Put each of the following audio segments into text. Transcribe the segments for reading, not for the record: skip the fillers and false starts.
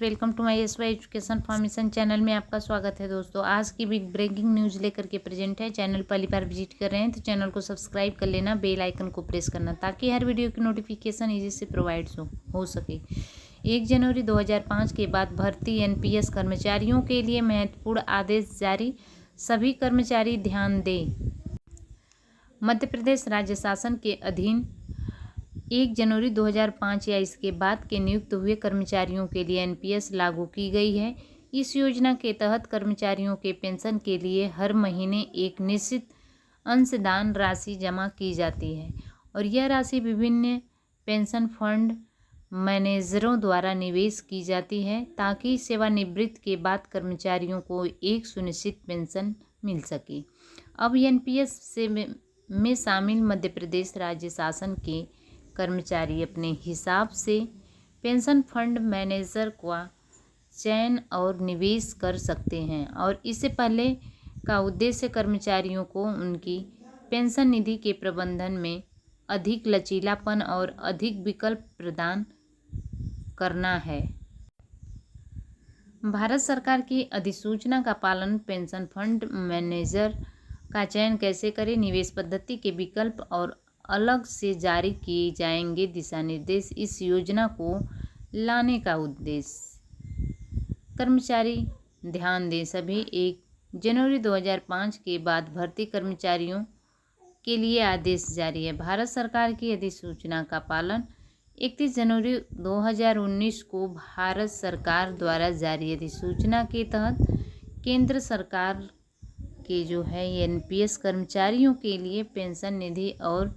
Welcome to my SY education formation channel में आपका स्वागत है। दोस्तों आज की बिग ब्रेकिंग न्यूज़ लेकर के प्रेजेंट है। चैनल पहली बार विजिट कर रहे हैं तो चैनल को सब्सक्राइब कर लेना, बेल आइकन को प्रेस करना ताकि हर वीडियो की नोटिफिकेशन ईजी से प्रोवाइड हो सके। 1 जनवरी 2005 के बाद भर्ती एनपीएस कर्मचारियों के लिए महत्वपूर्ण आदेश जारी, सभी कर्मचारी ध्यान दें। मध्य प्रदेश राज्य शासन के अधीन 1 जनवरी 2005 या इसके बाद के नियुक्त हुए कर्मचारियों के लिए एनपीएस लागू की गई है। इस योजना के तहत कर्मचारियों के पेंशन के लिए हर महीने एक निश्चित अंशदान राशि जमा की जाती है और यह राशि विभिन्न पेंशन फंड मैनेजरों द्वारा निवेश की जाती है ताकि सेवानिवृत्ति के बाद कर्मचारियों को एक सुनिश्चित पेंशन मिल सके। अब एनपीएस में शामिल मध्य प्रदेश राज्य शासन के कर्मचारी अपने हिसाब से पेंशन फंड मैनेजर का चयन और निवेश कर सकते हैं और इससे पहले का उद्देश्य कर्मचारियों को उनकी पेंशन निधि के प्रबंधन में अधिक लचीलापन और अधिक विकल्प प्रदान करना है। भारत सरकार की अधिसूचना का पालन, पेंशन फंड मैनेजर का चयन कैसे करें, निवेश पद्धति के विकल्प और अलग से जारी किए जाएंगे दिशा निर्देश। इस योजना को लाने का उद्देश्य। कर्मचारी ध्यान दें, सभी 1 जनवरी 2005 के बाद भर्ती कर्मचारियों के लिए आदेश जारी है। भारत सरकार की अधिसूचना का पालन 31 जनवरी 2019 को भारत सरकार द्वारा जारी अधिसूचना के तहत केंद्र सरकार के एनपीएस कर्मचारियों के लिए पेंशन निधि और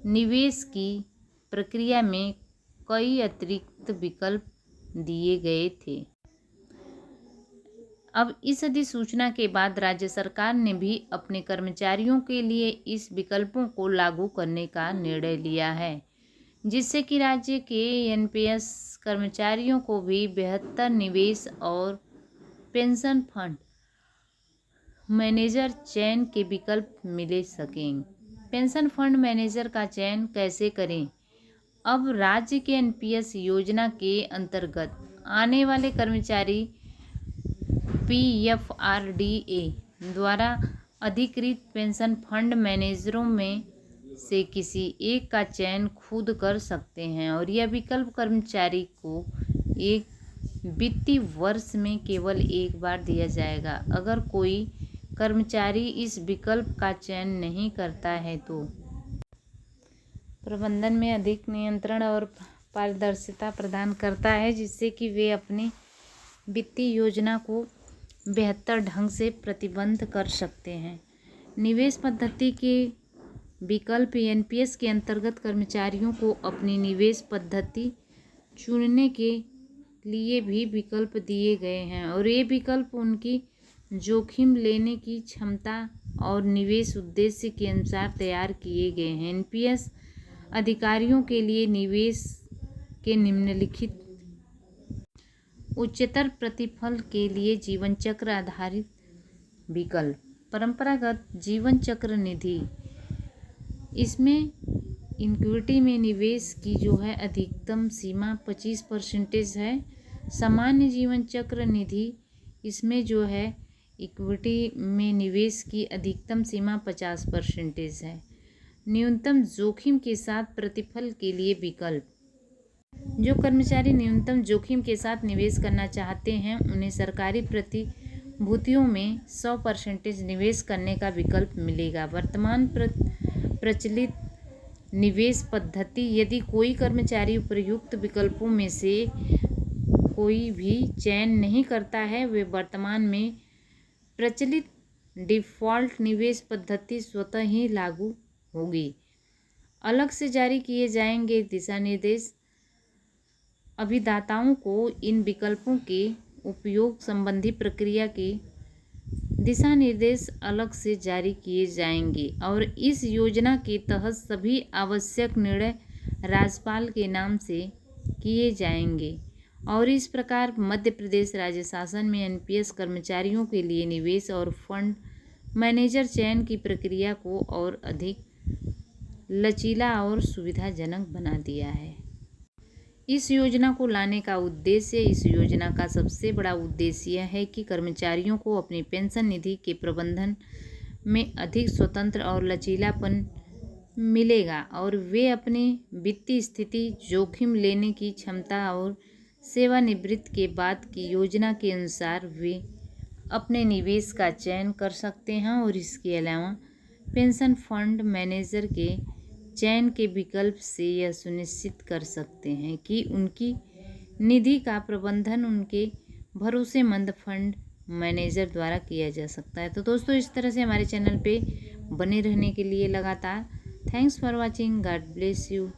निवेश की प्रक्रिया में कई अतिरिक्त विकल्प दिए गए थे। अब इस अधिसूचना के बाद राज्य सरकार ने भी अपने कर्मचारियों के लिए इस विकल्पों को लागू करने का निर्णय लिया है, जिससे कि राज्य के एनपीएस कर्मचारियों को भी बेहतर निवेश और पेंशन फंड मैनेजर चयन के विकल्प मिल सकें। पेंशन फंड मैनेजर का चयन कैसे करें? अब राज्य के एनपीएस योजना के अंतर्गत आने वाले कर्मचारी पीएफआरडीए द्वारा अधिकृत पेंशन फंड मैनेजरों में से किसी एक का चयन खुद कर सकते हैं और यह विकल्प कर्मचारी को एक वित्तीय वर्ष में केवल एक बार दिया जाएगा। अगर कोई कर्मचारी इस विकल्प का चयन नहीं करता है तो प्रबंधन में अधिक नियंत्रण और पारदर्शिता प्रदान करता है, जिससे कि वे अपनी वित्तीय योजना को बेहतर ढंग से प्रबंधित कर सकते हैं। निवेश पद्धति के विकल्प। एनपीएस के अंतर्गत कर्मचारियों को अपनी निवेश पद्धति चुनने के लिए भी विकल्प दिए गए हैं और ये विकल्प उनकी जोखिम लेने की क्षमता और निवेश उद्देश्य के अनुसार तैयार किए गए हैं। एनपीएस अधिकारियों के लिए निवेश के निम्नलिखित उच्चतर प्रतिफल के लिए जीवन चक्र आधारित विकल्प। परंपरागत जीवन चक्र निधि, इसमें इक्विटी में निवेश की अधिकतम सीमा 25% है। सामान्य जीवन चक्र निधि, इसमें इक्विटी में निवेश की अधिकतम सीमा 50% है। न्यूनतम जोखिम के साथ प्रतिफल के लिए विकल्प। जो कर्मचारी न्यूनतम जोखिम के साथ निवेश करना चाहते हैं उन्हें सरकारी प्रतिभूतियों में 100% निवेश करने का विकल्प मिलेगा। वर्तमान प्रचलित निवेश पद्धति। यदि कोई कर्मचारी उपयुक्त विकल्पों में से कोई भी चयन नहीं करता है, वे वर्तमान में प्रचलित डिफ़ॉल्ट निवेश पद्धति स्वतः ही लागू होगी। अलग से जारी किए जाएंगे दिशा निर्देश। अभिदाताओं को इन विकल्पों के उपयोग संबंधी प्रक्रिया के दिशा निर्देश अलग से जारी किए जाएंगे और इस योजना के तहत सभी आवश्यक निर्णय राज्यपाल के नाम से किए जाएंगे और इस प्रकार मध्य प्रदेश राज्य शासन में एनपीएस कर्मचारियों के लिए निवेश और फंड मैनेजर चयन की प्रक्रिया को और अधिक लचीला और सुविधाजनक बना दिया है। इस योजना को लाने का उद्देश्य, इस योजना का सबसे बड़ा उद्देश्य यह है कि कर्मचारियों को अपनी पेंशन निधि के प्रबंधन में अधिक स्वतंत्र और लचीलापन मिलेगा और वे अपनी वित्तीय स्थिति, जोखिम लेने की क्षमता और सेवानिवृत्ति के बाद की योजना के अनुसार वे अपने निवेश का चयन कर सकते हैं। और इसके अलावा पेंशन फंड मैनेजर के चयन के विकल्प से यह सुनिश्चित कर सकते हैं कि उनकी निधि का प्रबंधन उनके भरोसेमंद फंड मैनेजर द्वारा किया जा सकता है। तो दोस्तों, इस तरह से हमारे चैनल पे बने रहने के लिए लगातार thanks for watching. God bless you.